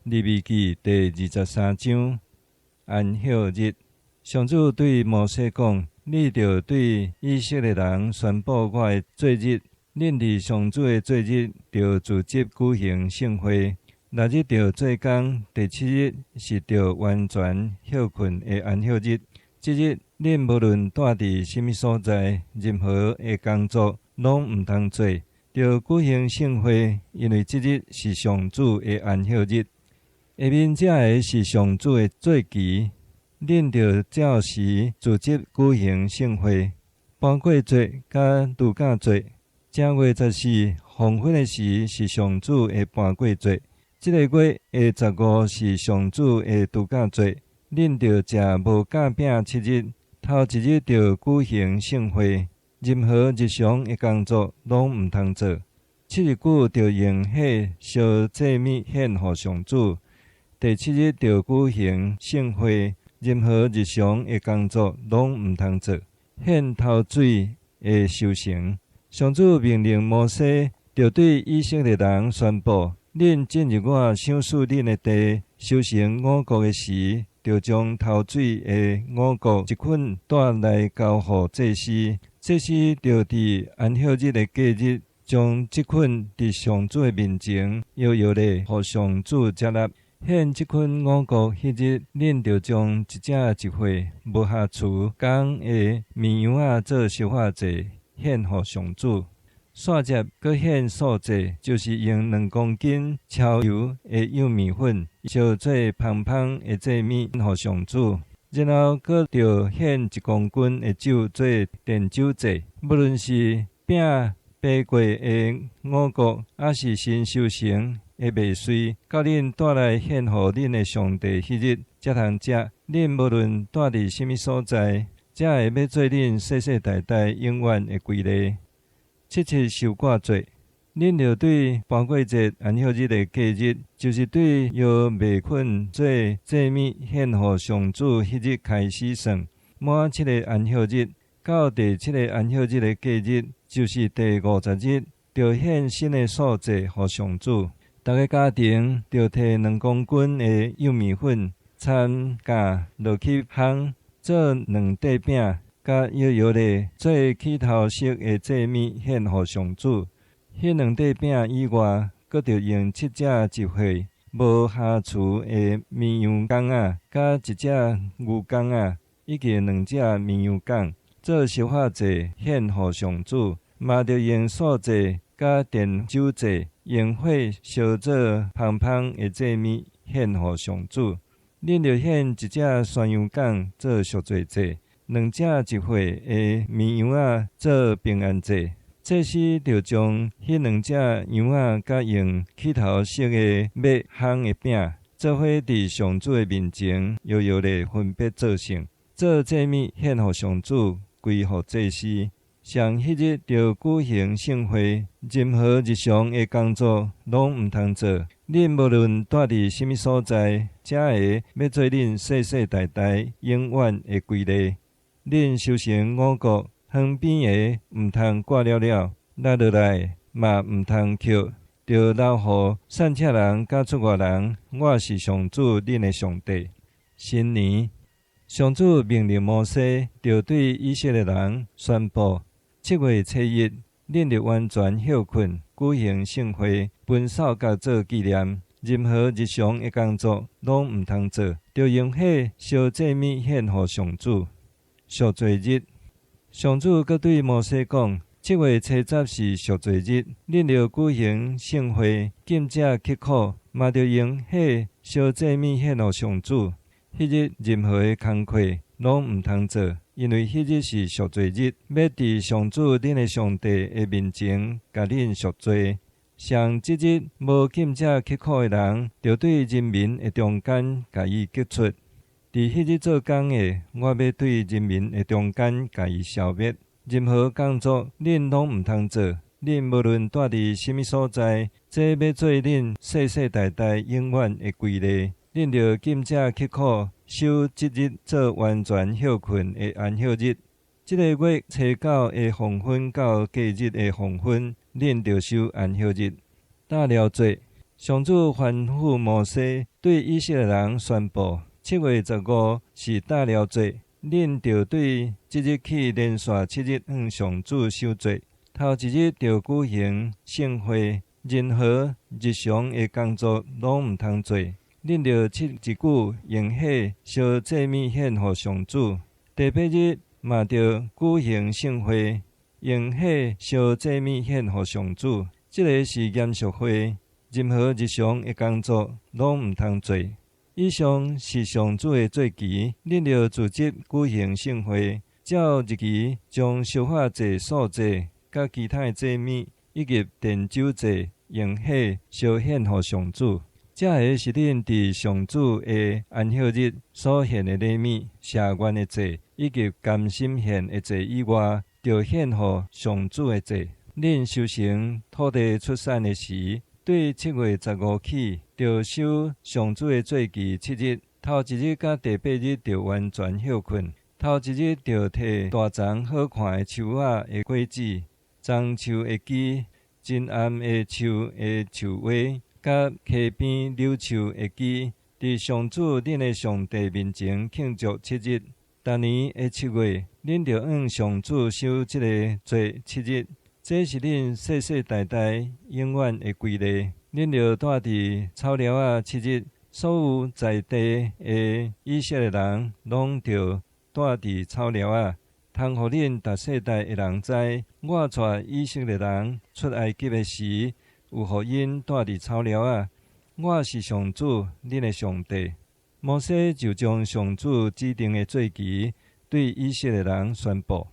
利未记第23章安息日，上主对摩西讲：你着对以色列人宣布我的节日，恁伫上主的节日着自执举行圣会。6日着做工，第7日是着完全休困的安息日。即日恁无论住伫什么所在，任何的工作拢毋通做，着举行圣会，因为即日是上主的安息日。下面这个是上主的节期，恁着照时自执举行圣会。搬过节甲度假节，正月14黄昏的时是上主的搬过节。这个月的15是上主的度假节，恁着食无夹饼7日，头1日着举行圣会，任何日常的工作拢毋通做。7日久着用火烧祭物献予上主。第7日着举行圣会，任何日常的工作拢毋通做。献头水的修成，上主命令摩西，着对以色列人宣布：恁进入我赏赐恁的地，修成五谷的时，着将头水的五谷一捆带来交予祭司。祭司着伫安息日的假日，将这捆伫上主的面前摇摇地，予上主接纳。献这捆五谷迄日，恁着将一只一岁无下厨工的绵羊仔做烧化祭，献予上主。线接搁献素祭，就是用2公斤超油的幼米粉烧做芳芳的祭物，予上主。然后搁着献1公斤的酒做奠酒祭。无论是饼掰过的五谷，还是新收成的麦穗，到恁带来献予恁的上帝迄日，才通食。恁无论住伫什么所在，才会要做恁世世代代永远的规例。7收割节，恁着对搬过节安息日的假日，就是对摇麦捆做祭物献予上主迄日开始算。满7个安息日到第7个安息日的假日，就是第50日，着献新的素祭予上主。逐个家庭着摕2公斤的幼米粉掺假落去烘，做2块饼，甲摇摇的做起头色的祭物献予上主。迄2块饼以外，搁着用7只一岁无下厨的绵羊公仔，甲1只牛公仔，以及2只绵羊公，做烧化祭献予上主。嘛着用素祭甲奠酒祭，用火烧做芳芳的祭物献予上主。恁着献1只山羊公做赎罪祭，2只一岁的绵羊仔做平安祭。祭司着将迄2只羊仔甲用起头色的麦烘的饼，做伙伫上主的面前摇摇地分别做成，做祭物献予上主，归予祭司。上迄日着举行圣会，任何日常的工作拢毋通做。恁无论住伫什么所在，才会要做恁世世代代永远的规例。恁修成五谷，旁边的毋通挂了了，落落来嘛毋通捡，着留予散赤人甲出外人。我是上主恁的上帝。新年，上主命令摩西，着对以色列人宣布：7月7日，恁着完全休困，举行圣会，分扫甲做纪念。任何日常的工作拢毋通做，着用火烧祭物献予上主。赎罪日，上主阁对摩西讲：7月初10是赎罪日，恁着举行圣会，禁食乞苦，嘛着用火烧祭物献予上主。迄日任何的工课拢毋通做，因为迄日是赎罪日，要伫上主恁的上帝的面前，甲恁赎罪。上即日无禁食乞苦的人，着对人民的中间，甲伊激出。伫迄日做工的，我要对人民的中间，甲伊消灭。任何工作恁拢毋通做。恁无论住伫什么所在，这要做恁世世代代永远的规例。恁着禁食乞苦，守即日做完全休困的安息日。即个月初9的黄昏到假日的黄昏，恁着守安息日。大了节，上主吩咐摩西对以色列人宣布：7月15是大了节，恁着对即日起连续7日向上主守节。头一日着举行圣会，任何日常的工作拢毋通做。恁着七一句用火烧祭物献予上主。第8日嘛着举行圣会，用火烧祭物献予上主。这个是严肃会，任何日常的工作拢毋通做。以上是上主的罪期，恁着自执举行圣会，照日期将烧化祭、素祭、甲其他的祭物以及奠酒祭用火烧献予上主。这个是恁伫上主的安息日所献的礼物、谢愿的祭以及甘心献的祭以外，着献予上主的祭。恁修成土地出产的时，对7月15起，着守上主的罪期7日。头一日甲第8日着完全休困。头一日着摕大丛好看的树仔的果子、樟树的枝、真暗的树的树尾，甲溪边柳树的枝，伫上主恁的上帝面前庆祝7日。逐年的7月，恁着向上主守这个做7日。这是恁世世代代永远的规例。恁着住伫草寮仔7日，所有在地的以色列人拢着住伫草寮仔，通互恁逐世代的人知，我带以色列人出埃及的时，有互因住伫草寮仔。我是上主，恁的上帝。摩西就将上主指定的罪期对以色列人宣布。